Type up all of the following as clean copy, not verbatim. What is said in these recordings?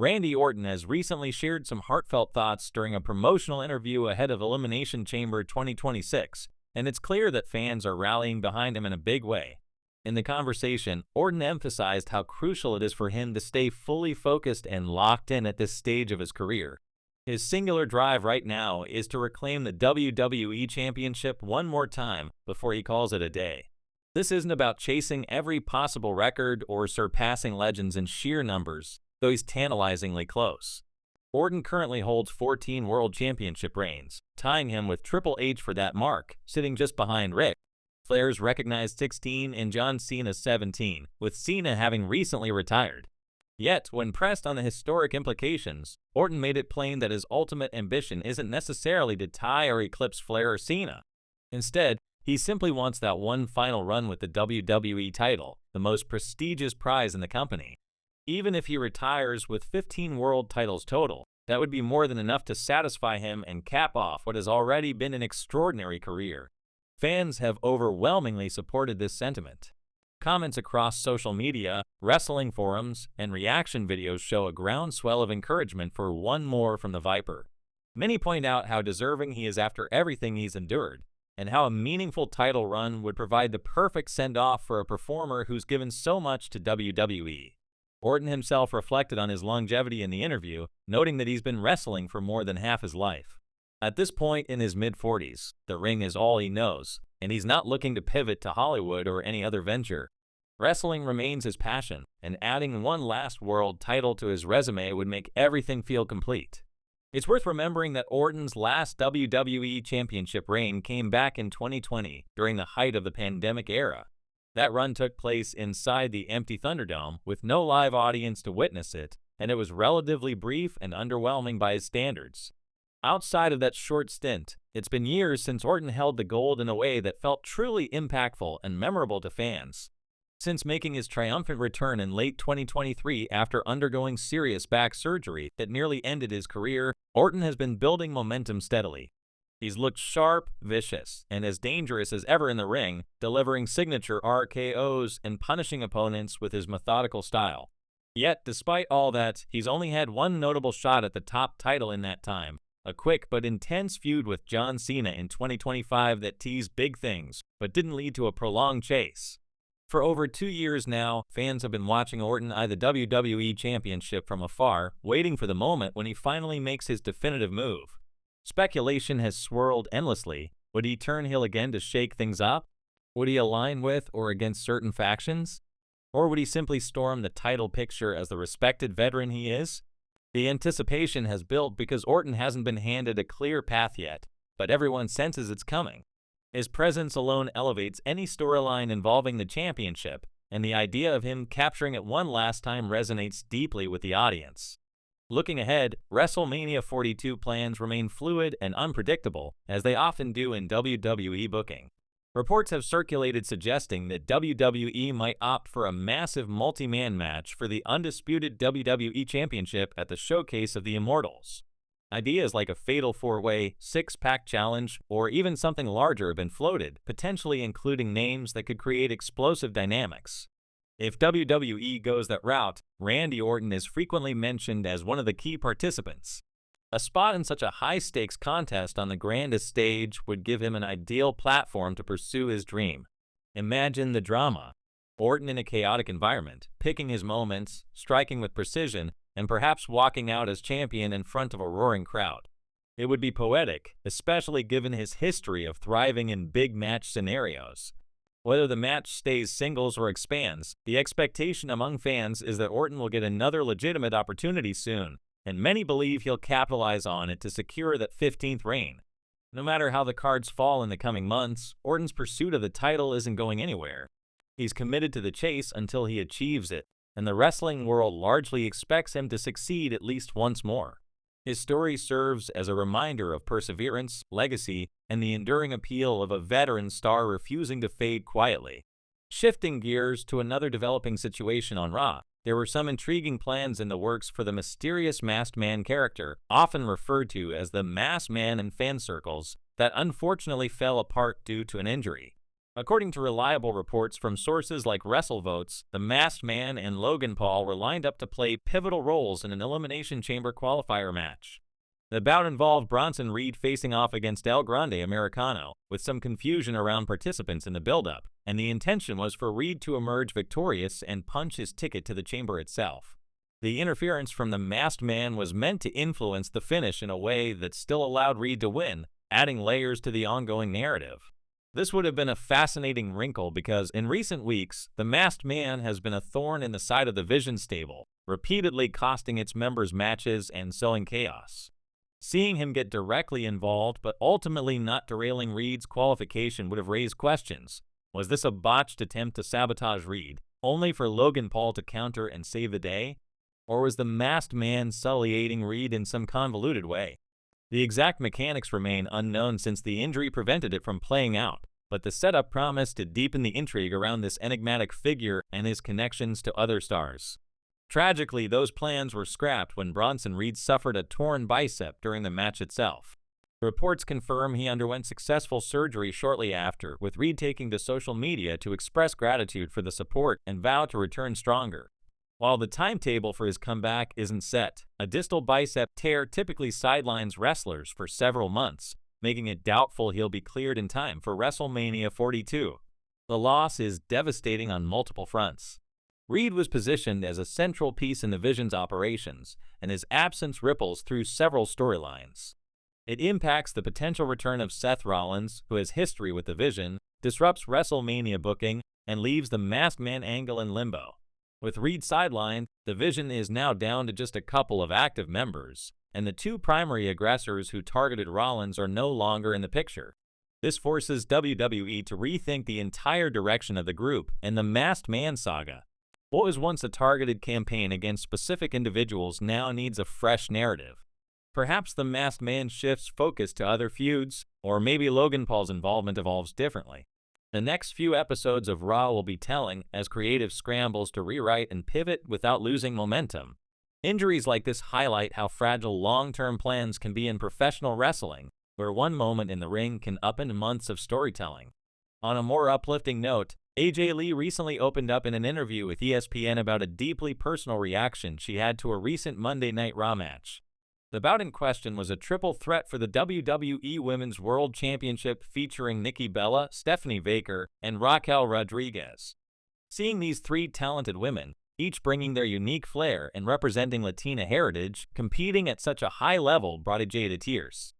Randy Orton has recently shared some heartfelt thoughts during a promotional interview ahead of Elimination Chamber 2026, and it's clear that fans are rallying behind him in a big way. In the conversation, Orton emphasized how crucial it is for him to stay fully focused and locked in at this stage of his career. His singular drive right now is to reclaim the WWE Championship one more time before he calls it a day. This isn't about chasing every possible record or surpassing legends in sheer numbers, though he's tantalizingly close. Orton currently holds 14 World Championship reigns, tying him with Triple H for that mark, sitting just behind Ric Flair's recognized 16 and John Cena's 17, with Cena having recently retired. Yet, when pressed on the historic implications, Orton made it plain that his ultimate ambition isn't necessarily to tie or eclipse Flair or Cena. Instead, he simply wants that one final run with the WWE title, the most prestigious prize in the company. Even if he retires with 15 world titles total, that would be more than enough to satisfy him and cap off what has already been an extraordinary career. Fans have overwhelmingly supported this sentiment. Comments across social media, wrestling forums, and reaction videos show a groundswell of encouragement for one more from the Viper. Many point out how deserving he is after everything he's endured, and how a meaningful title run would provide the perfect send-off for a performer who's given so much to WWE. Orton himself reflected on his longevity in the interview, noting that he's been wrestling for more than half his life. At this point in his mid-40s, the ring is all he knows, and he's not looking to pivot to Hollywood or any other venture. Wrestling remains his passion, and adding one last world title to his resume would make everything feel complete. It's worth remembering that Orton's last WWE Championship reign came back in 2020, during the height of the pandemic era. That run took place inside the empty Thunderdome, with no live audience to witness it, and it was relatively brief and underwhelming by his standards. Outside of that short stint, it's been years since Orton held the gold in a way that felt truly impactful and memorable to fans. Since making his triumphant return in late 2023 after undergoing serious back surgery that nearly ended his career, Orton has been building momentum steadily. He's looked sharp, vicious, and as dangerous as ever in the ring, delivering signature RKOs and punishing opponents with his methodical style. Yet, despite all that, he's only had one notable shot at the top title in that time. A quick but intense feud with John Cena in 2025 that teased big things, but didn't lead to a prolonged chase. For over 2 years now, fans have been watching Orton eye the WWE Championship from afar, waiting for the moment when he finally makes his definitive move. Speculation has swirled endlessly. Would he turn heel again to shake things up? Would he align with or against certain factions? Or would he simply storm the title picture as the respected veteran he is? The anticipation has built because Orton hasn't been handed a clear path yet, but everyone senses it's coming. His presence alone elevates any storyline involving the championship, and the idea of him capturing it one last time resonates deeply with the audience. Looking ahead, WrestleMania 42 plans remain fluid and unpredictable, as they often do in WWE booking. Reports have circulated suggesting that WWE might opt for a massive multi-man match for the undisputed WWE Championship at the Showcase of the Immortals. Ideas like a fatal four-way, six-pack challenge, or even something larger have been floated, potentially including names that could create explosive dynamics. If WWE goes that route, Randy Orton is frequently mentioned as one of the key participants. A spot in such a high-stakes contest on the grandest stage would give him an ideal platform to pursue his dream. Imagine the drama. Orton in a chaotic environment, picking his moments, striking with precision, and perhaps walking out as champion in front of a roaring crowd. It would be poetic, especially given his history of thriving in big match scenarios. Whether the match stays singles or expands, the expectation among fans is that Orton will get another legitimate opportunity soon, and many believe he'll capitalize on it to secure that 15th reign. No matter how the cards fall in the coming months, Orton's pursuit of the title isn't going anywhere. He's committed to the chase until he achieves it, and the wrestling world largely expects him to succeed at least once more. His story serves as a reminder of perseverance, legacy, and the enduring appeal of a veteran star refusing to fade quietly. Shifting gears to another developing situation on Raw, there were some intriguing plans in the works for the mysterious masked man character, often referred to as the Masked Man in fan circles, that unfortunately fell apart due to an injury. According to reliable reports from sources like WrestleVotes, the Masked Man and Logan Paul were lined up to play pivotal roles in an Elimination Chamber qualifier match. The bout involved Bronson Reed facing off against El Grande Americano, with some confusion around participants in the build-up, and the intention was for Reed to emerge victorious and punch his ticket to the chamber itself. The interference from the Masked Man was meant to influence the finish in a way that still allowed Reed to win, adding layers to the ongoing narrative. This would have been a fascinating wrinkle because in recent weeks, the Masked Man has been a thorn in the side of the Vision stable, repeatedly costing its members matches and sowing chaos. Seeing him get directly involved but ultimately not derailing Reed's qualification would have raised questions. Was this a botched attempt to sabotage Reed, only for Logan Paul to counter and save the day? Or was the Masked Man sullying Reed in some convoluted way? The exact mechanics remain unknown since the injury prevented it from playing out, but the setup promised to deepen the intrigue around this enigmatic figure and his connections to other stars. Tragically, those plans were scrapped when Bronson Reed suffered a torn bicep during the match itself. Reports confirm he underwent successful surgery shortly after, with Reed taking to social media to express gratitude for the support and vow to return stronger. While the timetable for his comeback isn't set, a distal bicep tear typically sidelines wrestlers for several months, making it doubtful he'll be cleared in time for WrestleMania 42. The loss is devastating on multiple fronts. Reed was positioned as a central piece in the Vision's operations, and his absence ripples through several storylines. It impacts the potential return of Seth Rollins, who has history with the Vision, disrupts WrestleMania booking, and leaves the Masked Man angle in limbo. With Reed sidelined, the Vision is now down to just a couple of active members, and the two primary aggressors who targeted Rollins are no longer in the picture. This forces WWE to rethink the entire direction of the group and the Masked Man saga. What was once a targeted campaign against specific individuals now needs a fresh narrative. Perhaps the Masked Man shifts focus to other feuds, or maybe Logan Paul's involvement evolves differently. The next few episodes of Raw will be telling as creative scrambles to rewrite and pivot without losing momentum. Injuries like this highlight how fragile long-term plans can be in professional wrestling, where one moment in the ring can upend months of storytelling. On a more uplifting note, AJ Lee recently opened up in an interview with ESPN about a deeply personal reaction she had to a recent Monday Night Raw match. The bout in question was a triple threat for the WWE Women's World Championship featuring Nikki Bella, Stephanie Baker, and Raquel Rodriguez. Seeing these three talented women, each bringing their unique flair and representing Latina heritage, competing at such a high level brought AJ to tears.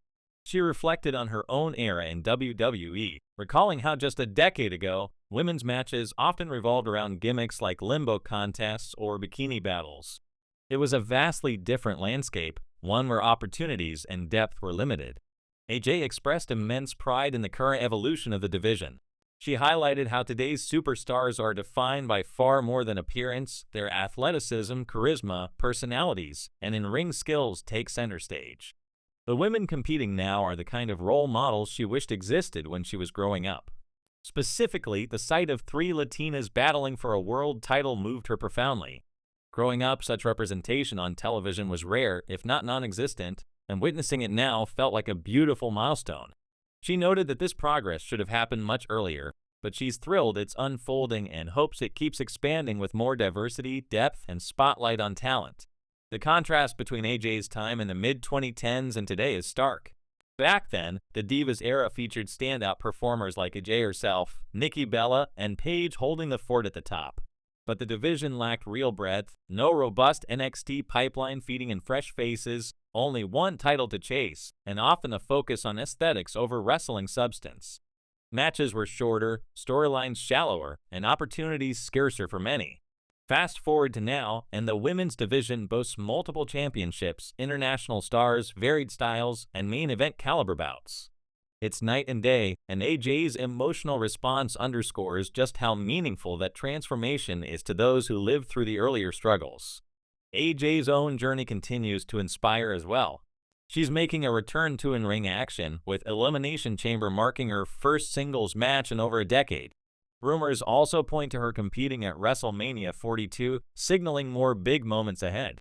She reflected on her own era in WWE, recalling how just a decade ago, women's matches often revolved around gimmicks like limbo contests or bikini battles. It was a vastly different landscape, one where opportunities and depth were limited. AJ expressed immense pride in the current evolution of the division. She highlighted how today's superstars are defined by far more than appearance, their athleticism, charisma, personalities, and in-ring skills take center stage. The women competing now are the kind of role models she wished existed when she was growing up. Specifically, the sight of three Latinas battling for a world title moved her profoundly. Growing up, such representation on television was rare, if not non-existent, and witnessing it now felt like a beautiful milestone. She noted that this progress should have happened much earlier, but she's thrilled it's unfolding and hopes it keeps expanding with more diversity, depth, and spotlight on talent. The contrast between AJ's time in the mid-2010s and today is stark. Back then, the Divas era featured standout performers like AJ herself, Nikki Bella, and Paige holding the fort at the top. But the division lacked real breadth, no robust NXT pipeline feeding in fresh faces, only one title to chase, and often a focus on aesthetics over wrestling substance. Matches were shorter, storylines shallower, and opportunities scarcer for many. Fast forward to now, and the women's division boasts multiple championships, international stars, varied styles, and main event caliber bouts. It's night and day, and AJ's emotional response underscores just how meaningful that transformation is to those who lived through the earlier struggles. AJ's own journey continues to inspire as well. She's making a return to in-ring action, with Elimination Chamber marking her first singles match in over a decade. Rumors also point to her competing at WrestleMania 42, signaling more big moments ahead.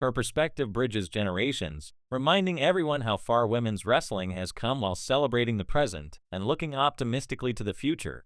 Her perspective bridges generations, reminding everyone how far women's wrestling has come while celebrating the present and looking optimistically to the future.